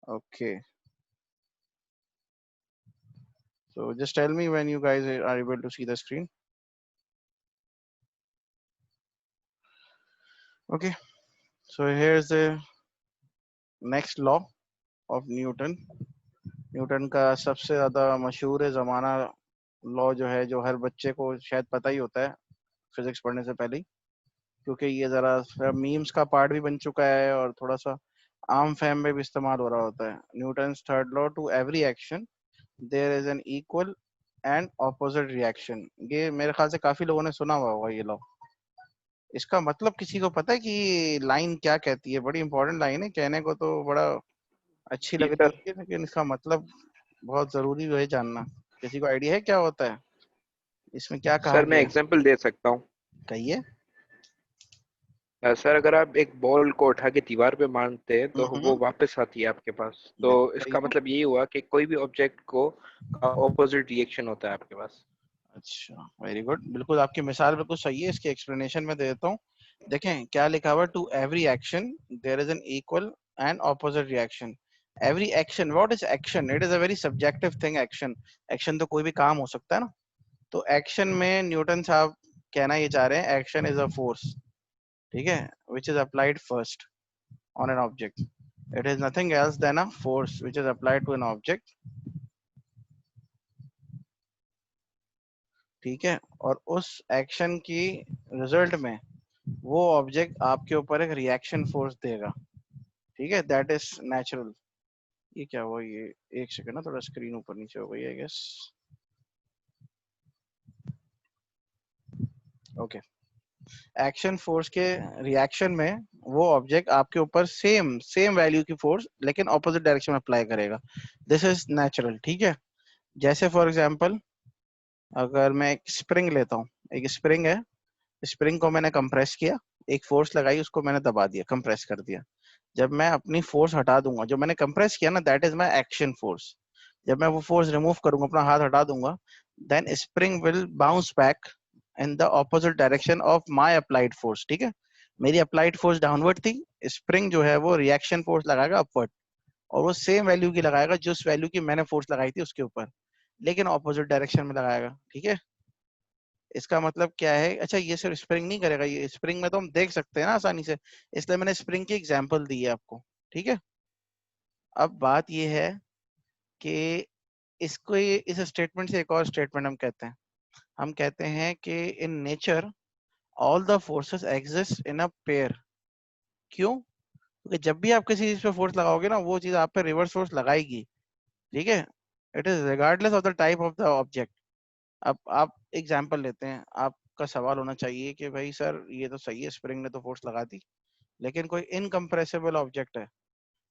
Okay. So just tell me when you guys are able to see the screen. Okay. So here's the next law of Newton. Newton का सबसे ज्यादा मशहूर है जमाना law जो है, जो हर बच्चे को शायद पता ही होता है फिजिक्स पढ़ने से पहले ही, क्योंकि ये जरा मीम्स का पार्ट भी बन चुका है और थोड़ा सा आम फैम में भी इस्तेमाल हो रहा होता है। Newton's third law, to every action there is an equal and opposite reaction. ये मेरे ख्याल से काफी लोगों ने सुना हुआ होगा ये लॉ। इसका मतलब किसी को पता है कि लाइन क्या कहती है? बड़ी इंपॉर्टेंट लाइन है, कहने को तो बड़ा अच्छी जी लग रही सर। होती है, लेकिन इसका मतलब बहुत जरूरी है जानना। किसी को आइडिया है क्या होता है इसमें, क्या कहा सर मैं गया है? एग्जांपल दे सकता हूँ। कहिए। सर अगर आप एक बॉल को उठा के दीवार पे मारते हैं तो वो हम्म। वापस आती है आपके पास, तो बिल्कुल सही इसका है। मतलब यही हुआ कि कोई भी ऑब्जेक्ट को का ऑपोजिट रिएक्शन होता है आपके पास। अच्छा, वेरी गुड। बिल्कुल आपकी मिसाल बिल्कुल सही है, इसकी एक्सप्लेनेशन में दे देता हूँ। देखें क्या लिखा हुआ, to every action there is an equal and opposite reaction. Every action, what is action? It is a very subjective thing. Action, action तो कोई भी काम हो सकता है ना। तो एक्शन में न्यूटन साहब कहना ये चाह रहे हैं, एक्शन इज अ फोर्स, ठीक है, which is applied first on an object. It is nothing else than a force which is applied to an object, ठीक है। और उस एक्शन की रिजल्ट में वो ऑब्जेक्ट आपके ऊपर एक रिएक्शन फोर्स देगा, ठीक है, दैट इज नेचुरल। ये क्या हुआ? ये एक सेकंड ना, थोड़ा स्क्रीन ऊपर नीचे हो गई I guess. Okay. Action force के रिएक्शन में वो ऑब्जेक्ट आपके ऊपर सेम सेम वैल्यू की फोर्स लेकिन ऑपोजिट डायरेक्शन में अप्लाई करेगा। दिस इज नेचुरल, ठीक है। जैसे फॉर एग्जांपल, अगर मैं एक स्प्रिंग लेता हूँ, एक स्प्रिंग है, स्प्रिंग को मैंने कंप्रेस किया, एक फोर्स लगाई, उसको मैंने दबा दिया, कंप्रेस कर दिया। जब मैं अपनी फोर्स हटा दूंगा, जो मैंने कंप्रेस किया ना, that is my action force. जब मैं वो फोर्स रिमूव करूंगा, अपना हाथ हटा दूंगा, then spring will bounce back in the opposite direction of my applied force, ठीक है। मेरी अप्लाइड फोर्स डाउनवर्ड थी, स्प्रिंग जो है वो रिएक्शन फोर्स लगाएगा अपवर्ड, और वो सेम वैल्यू की लगाएगा जिस वैल्यू की मैंने फोर्स लगाई थी उसके ऊपर, लेकिन ऑपोजिट डायरेक्शन में लगाएगा, ठीक है। इसका मतलब क्या है? अच्छा, ये सिर्फ स्प्रिंग नहीं करेगा, ये स्प्रिंग में तो हम देख सकते हैं ना आसानी से, इसलिए मैंने स्प्रिंग की एग्जांपल दी है आपको, ठीक है। अब बात ये है कि इस स्टेटमेंट से एक और स्टेटमेंट हम कहते हैं, हम कहते हैं कि in nature all the forces exist in a pair. क्यों? क्योंकि जब भी आप किसी चीज पे फोर्स लगाओगे ना, वो चीज आप पे रिवर्स फोर्स लगाएगी, ठीक है। It is regardless of the type of the object. अब आप एग्जांपल लेते हैं, आपका सवाल होना चाहिए कि भाई सर ये तो सही है, स्प्रिंग ने तो फोर्स लगा दी, लेकिन कोई इनकम्प्रेसिबल ऑब्जेक्ट है।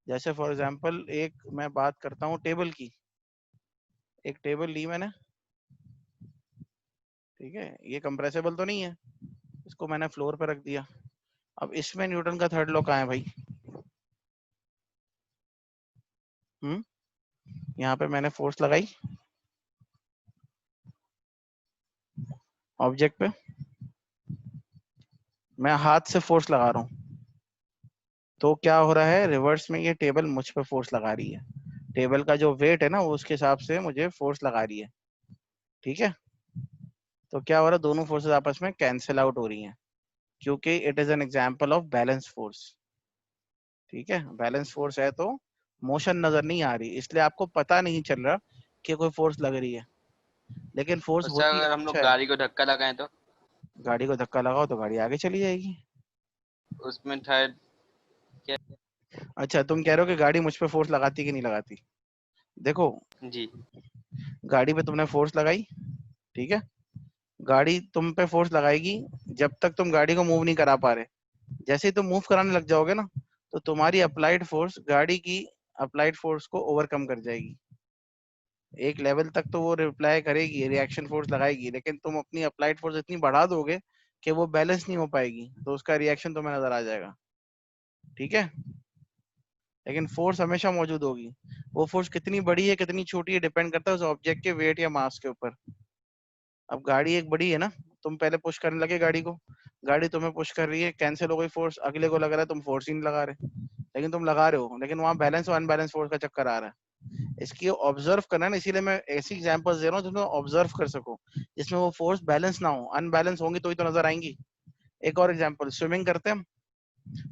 जैसे फॉर एग्जांपल एक मैं बात करता हूँ टेबल की। एक टेबल ली मैंने, ठीक है, ये कंप्रेसिबल तो नहीं है, इसको मैंने फ्लोर पे रख दिया। अब इसमें न्यूटन का थर्ड लॉ कहाँ है भाई? हम्म, यहाँ पे मैंने फोर्स लगाई ऑब्जेक्ट पे, मैं हाथ से फोर्स लगा रहा हूँ, तो क्या हो रहा है, रिवर्स में ये टेबल मुझ पे फोर्स लगा रही है। टेबल का जो वेट है ना, वो उसके हिसाब से मुझे फोर्स लगा रही है, ठीक है। तो क्या हो रहा है, दोनों फोर्सेस आपस में कैंसिल आउट हो रही हैं, क्योंकि it is an example of balance force, ठीक है। बैलेंस फोर्स है तो मोशन नजर नहीं आ रही, इसलिए आपको पता नहीं चल रहा कि कोई फोर्स लग रही है, लेकिन फोर्स उससे होती अगर हम हमेशा लोग है। गाड़ी को धक्का लगाएं तो गाड़ी को धक्का लगाओ तो गाड़ी आगे चली जाएगी। उसमें थर्ड क्या? अच्छा, तुम कह रहे हो कि गाड़ी मुझ पे फोर्स लगाती कि नहीं लगाती? देखो, जी। गाड़ी पे तुमने फोर्स लगाई, ठीक है, गाड़ी तुम पे फोर्स लगाएगी जब तक तुम गाड़ी को मूव नहीं करा पा रहे। जैसे ही तुम मूव कराने लग जाओगे ना, तो तुम्हारी अप्लाइड फोर्स गाड़ी की अप्लाइड फोर्स को ओवरकम कर जाएगी। एक लेवल तक तो वो रिप्लाई करेगी, रिएक्शन फोर्स लगाएगी, लेकिन तुम अपनी अप्लाइड फोर्स इतनी बढ़ा दोगे कि वो बैलेंस नहीं हो पाएगी, तो उसका रिएक्शन तुम्हें नजर आ जाएगा, ठीक है। लेकिन फोर्स हमेशा मौजूद होगी। वो फोर्स कितनी बड़ी है कितनी छोटी है, डिपेंड करता है उस ऑब्जेक्ट के वेट या मास के ऊपर। अब गाड़ी एक बड़ी है ना, तुम पहले पुश करने लगे गाड़ी को, गाड़ी तुम्हें पुश कर रही है, कैंसिल हो गई फोर्स, अगले को लग रहा है तुम फोर्स ही नहीं लगा रहे, लेकिन तुम लगा रहे हो, लेकिन वहां बैलेंस और अनबैलेंस फोर्स का चक्कर आ रहा है। इसकी ऑब्जर्व करना है ना, इसीलिए मैं ऐसी एग्जांपल्स दे रहा हूँ जिसमें ऑब्जर्व कर सको, जिसमें वो फोर्स बैलेंस ना हो, अनबैलेंस होंगी तो ही तो नजर आएंगी। एक और एग्जांपल, स्विमिंग करते हैं हम।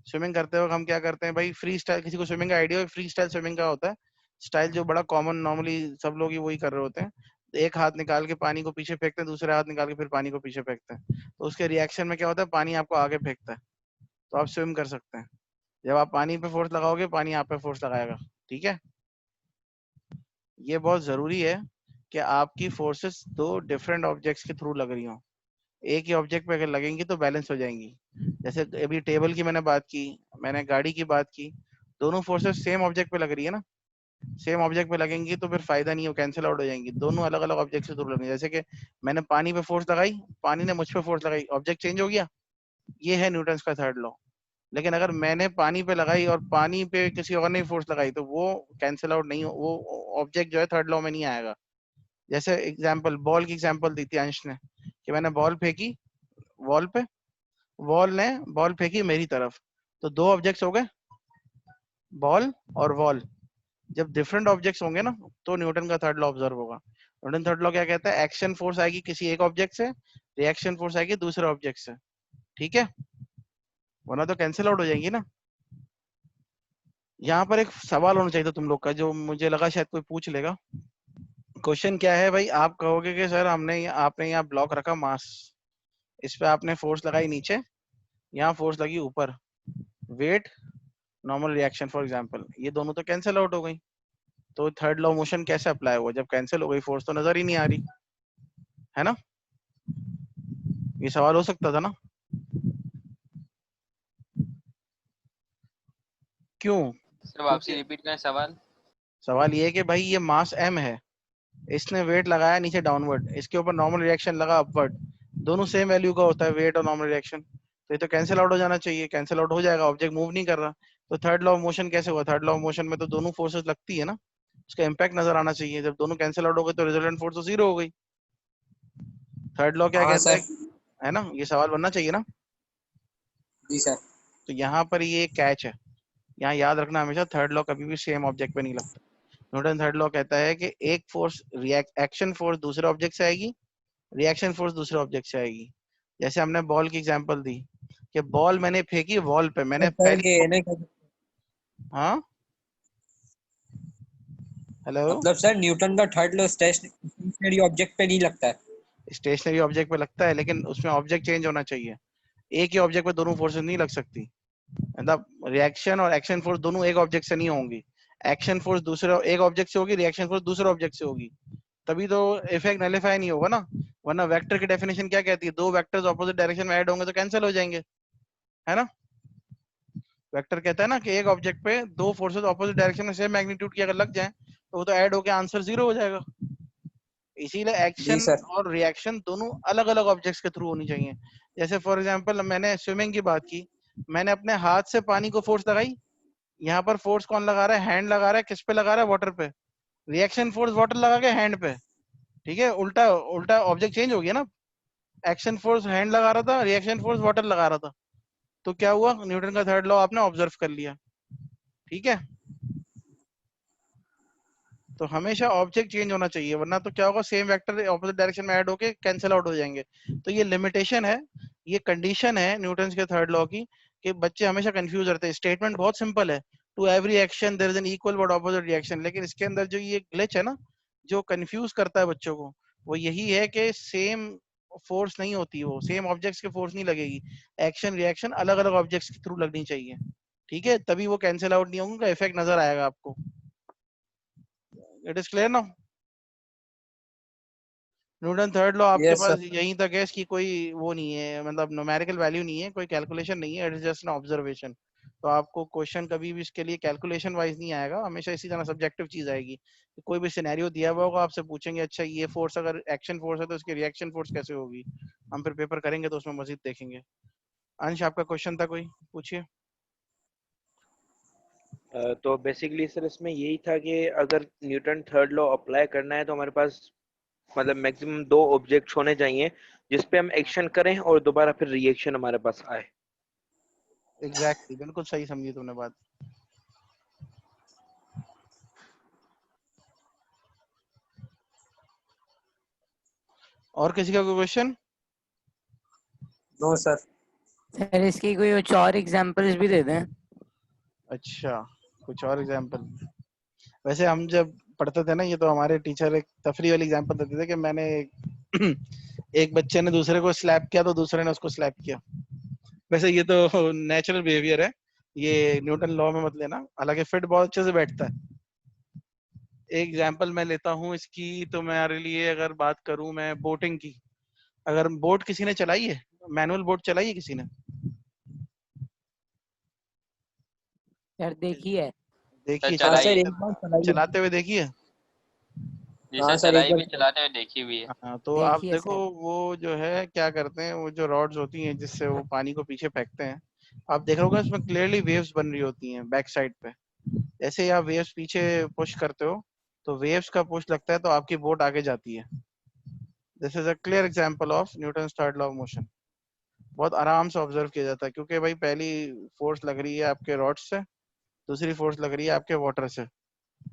स्विमिंग करते वक्त हम क्या करते हैं भाई, फ्री स्टाइल, किसी को स्विमिंग का आइडिया हो, फ्री स्टाइल स्विमिंग का होता है स्टाइल जो बड़ा कॉमन नॉर्मली सब लोग ही वही कर रहे होते हैं। एक हाथ निकाल के पानी को पीछे फेंकते हैं, दूसरे हाथ निकाल के फिर पानी को पीछे फेंकते हैं, तो उसके रिएक्शन में क्या होता है, पानी आपको आगे फेंकता है, तो आप स्विम कर सकते हैं। जब आप पानी पे फोर्स लगाओगे, पानी आप पे फोर्स लगाएगा। ठीक है, ये बहुत जरूरी है कि आपकी फोर्सेस दो डिफरेंट ऑब्जेक्ट्स के थ्रू लग रही हो। एक ही ऑब्जेक्ट पे अगर लगेंगी तो बैलेंस हो जाएंगी। जैसे अभी टेबल की मैंने बात की, मैंने गाड़ी की बात की, दोनों फोर्सेस सेम ऑब्जेक्ट पे लग रही है ना, सेम ऑब्जेक्ट पे लगेंगी तो फिर फायदा नहीं हो, कैंसिल आउट हो जाएंगी, दोनों अलग अलग ऑब्जेक्ट से दूर लगेंगे। जैसे कि मैंने पानी पे फोर्स लगाई, पानी ने मुझ पे फोर्स लगाई, ऑब्जेक्ट चेंज हो गया, ये है न्यूटन का थर्ड लॉ। लेकिन अगर मैंने पानी पे लगाई और पानी पे किसी और ने फोर्स लगाई तो वो कैंसिल आउट नहीं हो, वो ऑब्जेक्ट जो है थर्ड लॉ में नहीं आएगा। जैसे एग्जाम्पल, बॉल की एग्जाम्पल दी थी अंश ने, कि मैंने बॉल फेंकी वॉल पे, वॉल ने बॉल फेंकी मेरी तरफ, तो दो ऑब्जेक्ट्स हो गए, बॉल और वॉल। जब डिफरेंट ऑब्जेक्ट्स होंगे ना तो न्यूटन का थर्ड लॉ ऑब्जर्व होगा। न्यूटन थर्ड लॉ क्या कहता है, एक्शन फोर्स आएगी किसी एक ऑब्जेक्ट से, रिएक्शन फोर्स आएगी दूसरे ऑब्जेक्ट से। ठीक है, वरना तो कैंसिल आउट हो जाएंगी ना। यहाँ पर एक सवाल होना चाहिए था तुम लोग का, जो मुझे लगा शायद कोई पूछ लेगा। क्वेश्चन क्या है भाई, आप कहोगे कि सर आपने यहाँ ब्लॉक रखा मास, इस पे आपने फोर्स लगाई नीचे, यहाँ फोर्स लगी ऊपर, weight, normal reaction for example, ये दोनों तो कैंसिल आउट हो गई, तो थर्ड लॉ मोशन कैसे अप्लाई हुआ, जब कैंसिल हो गई फोर्स तो नजर ही नहीं आ रही है ना। ये सवाल हो सकता था ना, क्यों? सर वापसी क्योंकि रिपीट करें सवाल। सवाल ये है कि भाई ये मास m है, इसने वेट लगाया नीचे डाउनवर्ड, इसके ऊपर नॉर्मल रिएक्शन लगा अपवर्ड, दोनों सेम वैल्यू का होता है वेट और नॉर्मल रिएक्शन, तो ये तो कैंसिल आउट हो जाना चाहिए, कैंसिल आउट हो जाएगा, ऑब्जेक्ट मूव नहीं कर रहा। तो थर्ड लॉ ऑफ मोशन कैसे हुआ, थर्ड लॉ ऑफ मोशन में तो दोनों फोर्सेस लगती है ना, उसका इम्पैक्ट नजर आना चाहिए, जब दोनों कैंसिल आउट हो गए तो रिजल्टेंट फोर्स तो जीरो हो गई। थर्ड लॉ क्या हाँ कहता सर। है ना, ये सवाल बनना चाहिए ना। जी सर। तो यहाँ पर ये कैच है, यहाँ याद रखना हमेशा, थर्ड लॉ कभी भी सेम ऑब्जेक्ट पे नहीं लगता। न्यूटन थर्ड लॉ कहता है कि एक फोर्स एक्शन फोर्स दूसरे ऑब्जेक्ट से आएगी, रिएक्शन फोर्स दूसरे ऑब्जेक्ट से आएगी। जैसे हमने बॉल की एग्जांपल दी कि बॉल मैंने फेंकी वॉल पे, मैंने सर पहली, ये नहीं हाँ हेलो, मतलब सर न्यूटन का थर्ड लॉ स्टेशनरी ऑब्जेक्ट पे नहीं लगता है। स्टेशनरी ऑब्जेक्ट पे लगता है, लेकिन उसमें ऑब्जेक्ट चेंज होना चाहिए, एक ही ऑब्जेक्ट पे दोनों फोर्सेस नहीं लग सकती। मतलब रिएक्शन और एक्शन फोर्स दोनों एक ऑब्जेक्ट से नहीं होंगी, एक्शन फोर्स दूसरे एक ऑब्जेक्ट से होगी, रिएक्शन फोर्स दूसरे ऑब्जेक्ट से होगी, तभी तो इफेक्ट नलिफाई नहीं होगा ना। वरना वेक्टर की डेफिनेशन क्या कहती है, दो वेक्टर्स ऑपोजिट डायरेक्शन में ऐड होंगे तो कैंसिल हो जाएंगे, है ना। वेक्टर कहता है ना कि एक ऑब्जेक्ट पे दो फोर्सेस ऑपोजिट डायरेक्शन में सेम मैग्नीट्यूड की अगर लग जाए तो वो तो ऐड होके आंसर जीरो हो जाएगा। इसीलिए जी एक्शन सर। और रिएक्शन दोनों अलग अलग ऑब्जेक्ट्स के थ्रू होनी चाहिए। जैसे फॉर एग्जांपल मैंने स्विमिंग की बात की, मैंने अपने हाथ से पानी को फोर्स लगाई, यहाँ पर फोर्स कौन लगा रहा है, हैंड लगा रहा है, किस पे लगा रहा है, वाटर पे, रिएक्शन फोर्स वाटर लगा के हैंड पे। ठीक है, उल्टा उल्टा ऑब्जेक्ट चेंज हो गया ना, एक्शन फोर्स हैंड लगा रहा था, रिएक्शन फोर्स वाटर लगा रहा था, तो क्या हुआ, न्यूटन का थर्ड लॉ आपने ऑब्जर्व कर लिया। ठीक है, तो हमेशा ऑब्जेक्ट चेंज होना चाहिए, वरना तो क्या होगा, सेम वेक्टर ऑपोजिट डायरेक्शन में ऐड होके कैंसिल आउट हो जाएंगे। तो ये लिमिटेशन है, ये कंडीशन है न्यूटन के थर्ड लॉ की, कि बच्चे हमेशा कंफ्यूज रहते हैं। स्टेटमेंट बहुत सिंपल है, to every action there is an equal but opposite reaction, लेकिन इसके अंदर जो ये ग्लिच है ना, जो कंफ्यूज करता है बच्चों को, वो यही है कि सेम फोर्स नहीं होती, वो सेम ऑब्जेक्ट्स के फोर्स नहीं लगेगी, एक्शन रिएक्शन अलग अलग ऑब्जेक्ट्स के थ्रू लगनी चाहिए। ठीक है, तभी वो कैंसिल आउट नहीं होंगे, इफेक्ट नजर आएगा आपको। It is clear now. Newton third law आपके यस पास सर। यहीं तक है, इसकी कोई वो नहीं है, मतलब न्यूमेरिकल वैल्यू नहीं है, कोई कैलकुलेशन नहीं है, it is just an observation. तो आपको क्वेश्चन कभी भी इसके लिए कैलकुलेशन वाइज नहीं आएगा, हमेशा इसी तरह सब्जेक्टिव चीज आएगी। कोई भी सिनेरियो दिया हुआ होगा, आपसे पूछेंगे अच्छा ये फोर्स अगर एक्शन फोर्स है तो इसकी रिएक्शन फोर्स कैसे होगी, हम फिर पेपर करेंगे तो उसमें मजीद देखेंगे। अंश आपका क्वेश्चन था कोई, पूछिए। तो बेसिकली सर इसमें यही था कि अगर न्यूटन थर्ड लॉ अप्लाई करना है तो हमारे पास मतलब मैक्सिमम दो ऑब्जेक्ट्स होने चाहिए जिस पे हम एक्शन करें और दोबारा फिर रिएक्शन हमारे पास आए। एग्जैक्टली, बिल्कुल सही समझी तुमने बात। और किसी का कोई क्वेश्चन? No sir. सर इसकी कोई और एग्जांपल्स भी दे दें। अच्छा, कुछ और एग्जांपल? वैसे हम जब पढ़ते थे ना, ये तो हमारे टीचर एक तफरी वाली एग्जांपल देते थे कि मैंने एक बच्चे ने दूसरे को स्लैप किया तो दूसरे ने उसको स्लैप किया। वैसे ये तो नेचुरल बिहेवियर है, ये न्यूटन लॉ में मत लेना, हालांकि फिट बहुत अच्छे से बैठता है। एक एग्जांपल मैं लेता हूँ इसकी, तो मेरे लिए अगर बात करूं मैं बोटिंग की, अगर बोट किसी ने चलाई है, मैनुअल बोट चलाई है किसी ने? सर देखिए देखिए, सर हाँ चलाई सर, है। एक बार चलाइए। चलाते हुए देखिए। जी हाँ सर, सर, एक चलाई बार भी, चलाते हुए देखी हुई है। हाँ, तो आप देखिए देखो, सर। वो जो है क्या करते हैं, वो जो रॉड्स होती हैं जिससे वो पानी को पीछे फेंकते हैं, आप देख रहे होगा उसमें क्लियरली वेव्स बन रही होती हैं बैक साइड पे। जैसे ही आप वेव्स पीछे पुश करते हो तो वेव्स का पुश लगता है तो आपकी बोट आगे जाती है। This is a clear example of Newton third law of motion. बहुत आराम से ऑब्जर्व किया जाता है, क्योंकि भाई पहली फोर्स लग रही है आपके रॉड से, दूसरी फोर्स लग रही है आपके वाटर से,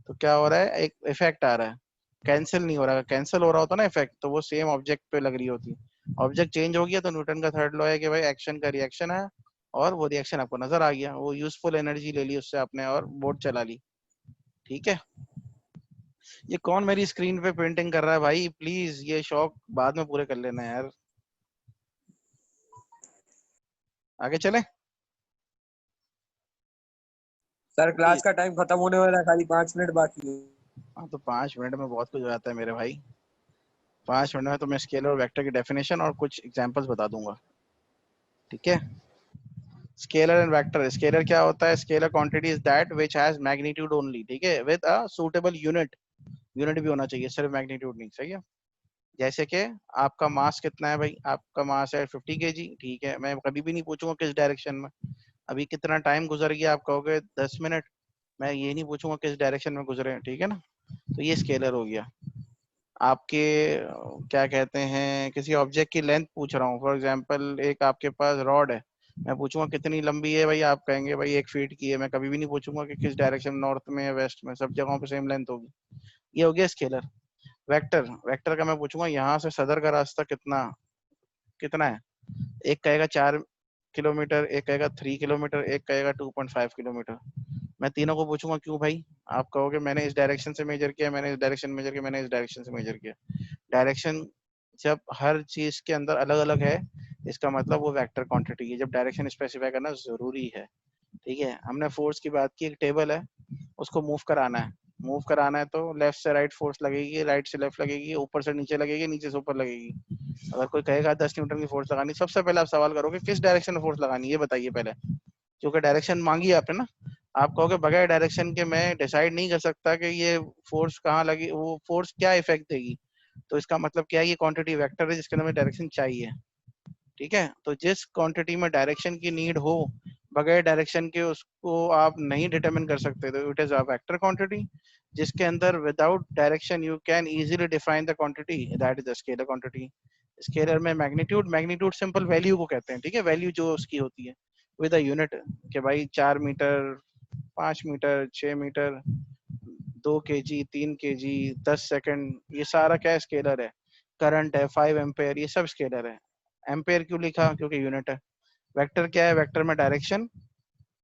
तो क्या हो रहा है, एक इफेक्ट आ रहा है, कैंसिल नहीं हो रहा। कैंसिल हो रहा होता ना इफेक्ट, तो वो सेम ऑब्जेक्ट पे लग रही होती है। ऑब्जेक्ट चेंज हो गया तो न्यूटन का थर्ड लॉ है कि भाई एक्शन का रिएक्शन है, और वो रिएक्शन आपको नजर आ गया, वो यूजफुल एनर्जी ले ली उससे आपने और बोट चला ली। ठीक है। ये कौन मेरी स्क्रीन पे पेंटिंग कर रहा है भाई? प्लीज ये शौक बाद में पूरे कर लेना यार। आगे चले। सर क्लास का टाइम खत्म होने वाला है, खाली 5 मिनट बाकी है। हाँ, तो 5 मिनट में बहुत कुछ हो जाता है मेरे भाई। 5 मिनट में तो मैं स्केलर और वेक्टर की डेफिनेशन और कुछ एग्जांपल्स बता दूंगा। ठीक है। Scalar and vector. स्केलर क्या होता है? Scalar quantity is that which has magnitude only, ठीक है, with a suitable unit. Unit भी होना चाहिए, सिर्फ मैग्नीट्यूड नहीं, सही है। जैसे कि आपका मास कितना है भाई? आपका मास है 50 केजी, ठीक है। मैं कभी भी नहीं पूछूंगा किस डायरेक्शन में, अभी कितना टाइम गुजर गया, आप कहोगे 10 मिनट, मैं ये नहीं पूछूंगा किस डायरेक्शन में गुजरे, ठीक है ना। तो ये स्केलर हो गया। आपके क्या कहते हैं, किसी ऑब्जेक्ट की लेंथ पूछ रहा हूँ, फॉर एग्जांपल एक आपके पास रॉड है, मैं पूछूंगा कितनी लंबी है भाई, आप कहेंगे भाई 1 फीट की है। मैं कभी भी नहीं पूछूंगा कि किस डायरेक्शन, नॉर्थ में या वेस्ट में, सब जगहों पे सेम लेंथ होगी। ये हो गया स्केलर। वेक्टर, वेक्टर का मैं पूछूंगा यहाँ से सदर का रास्ता कितना कितना है, एक कहेगा 4 किलोमीटर, एक कहेगा 3 किलोमीटर, एक कहेगा 2.5 किलोमीटर। मैं तीनों को पूछूंगा क्यों भाई, आप कहोगे मैंने इस डायरेक्शन से मेजर किया, मैंने इस डायरेक्शन में मेजर किया, मैंने इस डायरेक्शन से मेजर किया। डायरेक्शन जब हर चीज के अंदर अलग अलग है, इसका मतलब वो वेक्टर क्वांटिटी है, जब डायरेक्शन स्पेसिफाई करना जरूरी है। ठीक है। हमने फोर्स की बात की, एक टेबल है, उसको मूव कराना है। मूव कराना है तो लेफ्ट से राइट फोर्स लगेगी, राइट से लेफ्ट लगेगी, ऊपर से नीचे लगेगी, नीचे से ऊपर लगेगी। अगर कोई कहेगा 10 न्यूटन की फोर्स लगानी, सबसे पहले आप सवाल करोगे किस डायरेक्शन में फोर्स लगानी है, ये बताइए पहले, क्योंकि डायरेक्शन मांगी है आपने ना। आप कहोगे बगैर डायरेक्शन के मैं डिसाइड नहीं कर सकता कि ये फोर्स कहाँ लगी, वो फोर्स क्या इफेक्ट देगी। तो इसका मतलब क्या है, ये क्वांटिटी वेक्टर है जिसके अंदर में डायरेक्शन चाहिए। ठीक है। तो जिस क्वांटिटी में डायरेक्शन की नीड हो, बगैर डायरेक्शन के उसको आप नहीं डिटरमिन कर सकते, तो it is a vector quantity, जिसके अंदर without direction you can easily define the quantity, that is the scalar quantity. Scalar में मैग्नीट्यूड, मैग्नीट्यूड सिंपल वैल्यू को कहते हैं, ठीक है, वैल्यू जो उसकी होती है विद अ यूनिट, कि भाई 4 metre, 5 metre, 6 metre, 2 KG, 3 KG, 10 second, ये सारा क्या है, स्केलर है। करंट है 5 एम्पेयर, ये सब स्केलर है। एम्पेयर क्यों लिखा? क्योंकि यूनिट है। वेक्टर क्या है? वेक्टर में डायरेक्शन,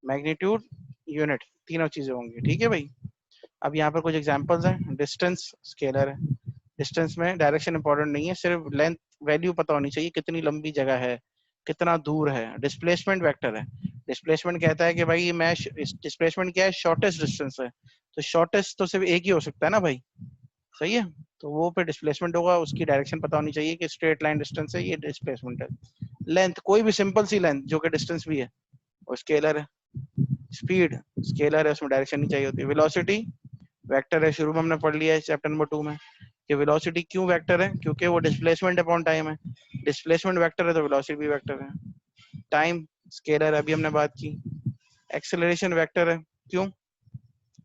मैग्नीट्यूड, यूनिट, तीनों चीजें होंगी। ठीक है भाई। अब यहाँ पर कुछ एग्जांपल्स हैं। डिस्टेंस स्केलर है। डिस्टेंस में डायरेक्शन इंपॉर्टेंट नहीं है, सिर्फ लेंथ वैल्यू पता होनी चाहिए, कितनी लंबी जगह है, कितना दूर है। डिस्प्लेसमेंट वेक्टर है। डिस्प्लेसमेंट कहता है कि भाई मैं, डिस्प्लेसमेंट क्या है, शॉर्टेस्ट डिस्टेंस है, तो शॉर्टेस्ट तो सिर्फ एक ही हो सकता है ना भाई, सही है। तो वो पे डिस्प्लेसमेंट होगा, उसकी डायरेक्शन पता होनी चाहिए कि स्ट्रेट लाइन डिस्टेंस है, ये डिस्प्लेसमेंट है। लेंथ, कोई भी सिंपल सी लेंथ जो कि डिस्टेंस भी है, वो स्केलर है। स्पीड स्केलर है, उसमें डायरेक्शन नहीं चाहिए होती। वेलोसिटी वेक्टर है, शुरू में हमने पढ़ लिया है चैप्टर नंबर 2 में कि वेलोसिटी क्यों वेक्टर है, क्योंकि वो डिस्प्लेसमेंट अपॉन टाइम है। डिस्प्लेसमेंट वेक्टर है तो वेलोसिटी भी वेक्टर है। टाइम स्केलर है, अभी हमने बात की। एक्सेलरेशन वेक्टर है, क्यों?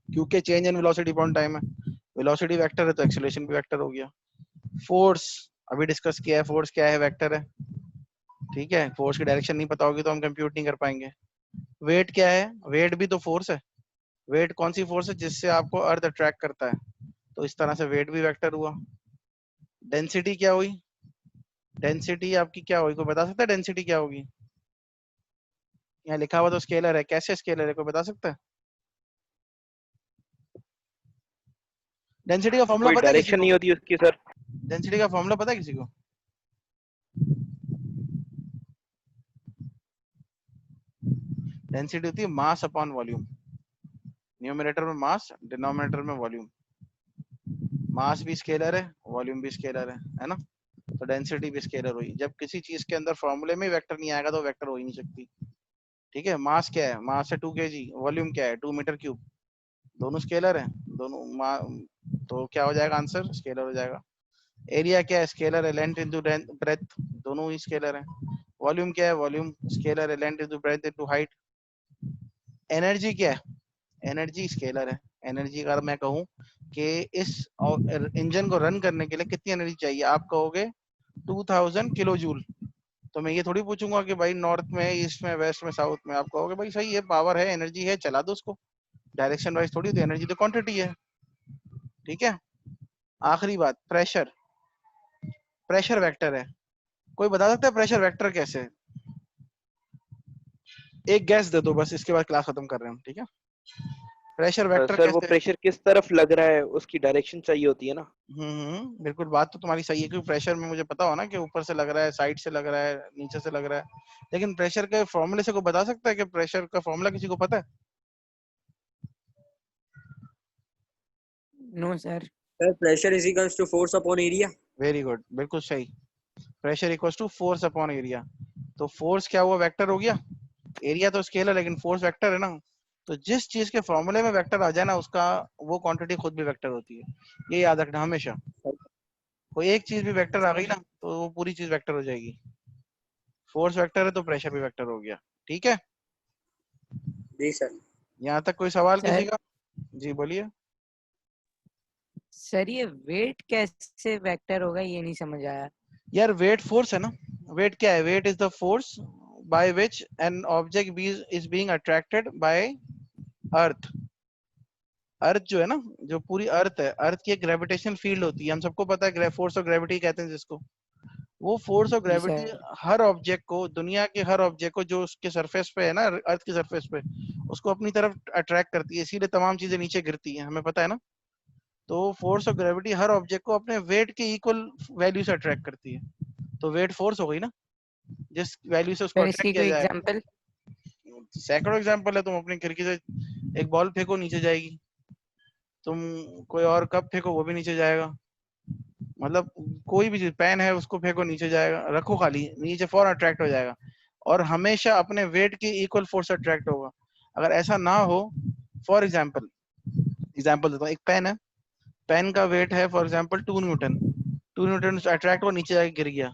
क्योंकि change in velocity upon time है। वेलोसिटी वेक्टर है तो एक्सेलरेशन भी वेक्टर हो गया। फोर्स अभी डिस्कस किया है, फोर्स क्या है, वेक्टर है। ठीक है। फोर्स की डायरेक्शन नहीं पता होगी तो हम कंप्यूट नहीं कर पाएंगे। वेट क्या है? वेट भी तो फोर्स है। वेट कौन सी फोर्स है? जिससे आपको अर्थ अट्रैक्ट करता है, तो इस तरह से वेट भी वेक्टर हुआ। डेंसिटी क्या हुई? डेंसिटी आपकी क्या होगी, कोई बता सकता है डेंसिटी क्या होगी? यहाँ लिखा हुआ तो स्केलर है, कैसे स्केलर है, कोई बता सकता है? डेंसिटी का फॉर्मूला कोई पता है किसी डायरेक्शन को? नहीं होती उसकी सर? डेंसिटी का फॉर्मूला पता है किसी को? डेंसिटी होती है मास अपॉन वॉल्यूम। न्यूमरेटर में मास, डिनोमिनेटर में वॉल्यूम। मास भी स्केलर है, वॉल्यूम भी स्केलर है ना? तो डेंसिटी भी स्केलर हुई। जब किसी चीज के अंदर फॉर्मूले में वेक्टर नहीं आएगा तो वेक्टर हो ही नहीं सकती। ठीक है, मास क्या है? मास है 2 kg, वॉल्यूम क्या है? 2 मीटर क्यूब। दोनों स्केलर है, दोनों तो क्या हो जाएगा आंसर? स्केलर हो जाएगा। एरिया क्या है? स्केलर है, लेंथ इनटू ब्रेथ, दोनों ही स्केलर है। वॉल्यूम क्या है? वॉल्यूम स्केलर है, length into breadth into height. Energy क्या है? एनर्जी स्केलर है। एनर्जी अगर मैं कहूं कि इस इंजन को रन करने के लिए कितनी एनर्जी चाहिए, आप कहोगे 2000 किलो जूल। तो मैं ये थोड़ी पूछूंगा कि भाई नॉर्थ में, ईस्ट में, वेस्ट में, साउथ में। आप कहोगे भाई सही है, पावर है, एनर्जी है, चला दो उसको। डायरेक्शन वाइज थोड़ी, तो एनर्जी तो क्वांटिटी है। ठीक है, आखिरी बात, प्रेशर। प्रेशर वेक्टर है। कोई बता सकता है प्रेशर वेक्टर कैसे है? एक गैस दे दो बस, इसके बाद क्लास खत्म कर रहे हैं हम। ठीक है, प्रेशर वेक्टर सर वो कैसे है? प्रेशर किस तरफ लग रहा है उसकी डायरेक्शन चाहिए होती है ना? बिल्कुल, बात तो तुम्हारी सही है, क्योंकि प्रेशर में मुझे पता हो ना कि ऊपर से लग रहा है, साइड से लग रहा है, नीचे से लग रहा है। लेकिन प्रेशर के फॉर्मूले से कोई बता सकता है कि प्रेशर का फॉर्मूला किसी को पता है? No sir. Sir pressure is equals to force upon area. Very good, बिल्कुल सही। Pressure equals to force upon area. तो फोर्स क्या हुआ? वेक्टर हो गया। एरिया तो स्केलर है लेकिन फोर्स वेक्टर है ना। तो जिस चीज के फॉर्मूले में वेक्टर आ जाए ना, उसका वो क्वांटिटी खुद भी वेक्टर होती है। ये याद रखना हमेशा। कोई एक चीज भी वेक्टर आ गई ना, तो वो पूरी चीज वेक्टर हो जाएगी। फोर्स वेक्टर है तो प्रेशर भी वेक्टर हो गया। ठीक है, जी सर। यहाँ तक कोई सवाल किसी सर का? जी बोलिए। सर ये वेट कैसे वेक्टर होगा, ये नहीं समझ आया। यार वेट फोर्स है ना। वेट क्या है? Weight is the force by which an object is being attracted by earth. Earth जो है ना, जो पूरी अर्थ है, अर्थ की एक ग्रेविटेशनल फील्ड होती है, हम सबको पता है, फोर्स ऑफ ग्रेविटी कहते हैं जिसको। वो force of g gravity sir. हर ऑब्जेक्ट को, दुनिया के हर ऑब्जेक्ट को जो उसके सरफेस पे है ना, अर्थ की सरफेस पे, उसको अपनी तरफ अट्रैक्ट करती है। इसीलिए तमाम चीजें नीचे गिरती हैं, हमें पता है ना। तो force of gravity her object को अपने वेट के इक्वल वैल्यू से अट्रैक्ट करती है। तो वेट फोर्स हो गई ना, जिस वैल्यू से उसको सर अट्रैक्ट इसकी किया कोई जाए। एग्जांपल? सैकड़ों एग्जाम्पल है। तुम अपनी खिड़की से एक बॉल फेंको, नीचे जाएगी। तुम कोई और कप फेंको, वो भी नीचे जाएगा। मतलब कोई भी चीज, पेन है, उसको फेंको, नीचे जाएगा। रखो खाली, नीचे फौरन अट्रैक्ट हो जाएगा। और हमेशा अपने वेट के इक्वल फोर्स से अट्रैक्ट होगा। अगर ऐसा ना हो, फॉर एग्जाम्पल देता हूँ, एक पेन है, पेन का वेट है फॉर एग्जाम्पल 2 न्यूटन। 2 न्यूटन से अट्रैक्ट हुआ, नीचे जाके गिर गया।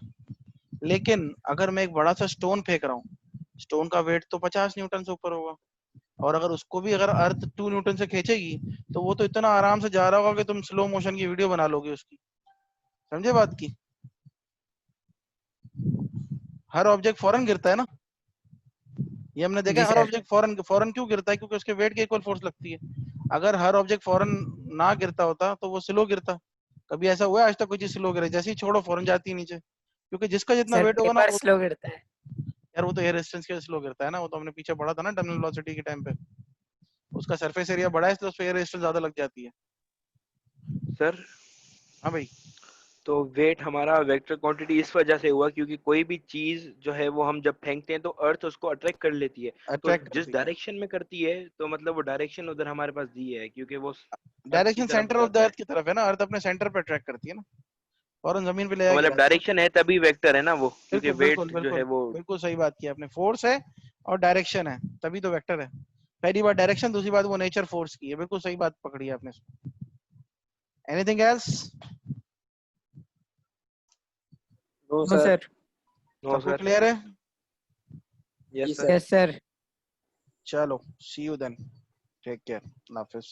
लेकिन अगर मैं एक बड़ा सा स्टोन फेंक रहा हूँ, स्टोन का वेट तो 50 न्यूटन से ऊपर होगा। और अगर उसको भी अगर अर्थ 2 न्यूटन से खींचेगी, तो वो तो इतना आराम से जा रहा होगा कि तुम स्लो मोशन की वीडियो बना लोगे उसकी। समझे बात की? हर ऑब्जेक्ट फौरन गिरता है ना, ये हमने देखा जी है। हर सर। ऑब्जेक्ट फौरन फौरन क्यों गिरता है? क्योंकि उसके वेट के इक्वल फोर्स लगती है। अगर हर ऑब्जेक्ट फौरन ना गिरता होता तो वो स्लो गिरता। कभी ऐसा हुआ है आज तक कोई चीज स्लो गिरे? जैसे ही छोड़ो फौरन जाती है नीचे, क्योंकि जिसका जितना सर वेट होगा ना पेपर वो। स्लो गिरता है। यार वो तो एयर रेजिस्टेंस के स्लो गिरता है ना, वो तो हमने पीछे पढ़ा था ना टर्मिनल वेलोसिटी के टाइम पे। उसका सरफेस एरिया बड़ा है, इसलिए उस पे एयर रेजिस्टेंस ज्यादा लग जाती है। सर हाँ भाई। तो वेट हमारा वेक्टर क्वांटिटी इस वजह से हुआ क्योंकि कोई भी चीज जो है वो हम जब फेंकते हैं तो अर्थ उसको अट्रैक्ट कर लेती है। तो अट्रैक्ट जिस करती है। डायरेक्शन में करती है तो मतलब वो डायरेक्शन उधर हमारे पास दी है क्योंकि वो अर्थ की डायरेक्शन तरफ सेंटर ऑफ द जाता है। अर्थ की तरफ है ना, अर्थ अपने सेंटर पे अट्रैक्ट करती है ना, फौरन जमीन पे ले तो आके मतलब गिराती है। डायरेक्शन है तभी वेक्टर है ना वो, क्योंकि बिल्कुल बिल्कुल वेट जो है बिल्कुल। वो। बिल्कुल सही बात की आपने, फोर्स है और डायरेक्शन है, तभी तो वेक्टर है। पहली बात डायरेक्शन, दूसरी बात वो नेचर फोर्स की है। बिल्कुल सही बात पकड़ी है आपने। Anything else? No no sir. Sir. No सबको सर। क्लियर है? यस जी सर। सर। Yes sir. चलो, see you then, take care, Allah Hafiz.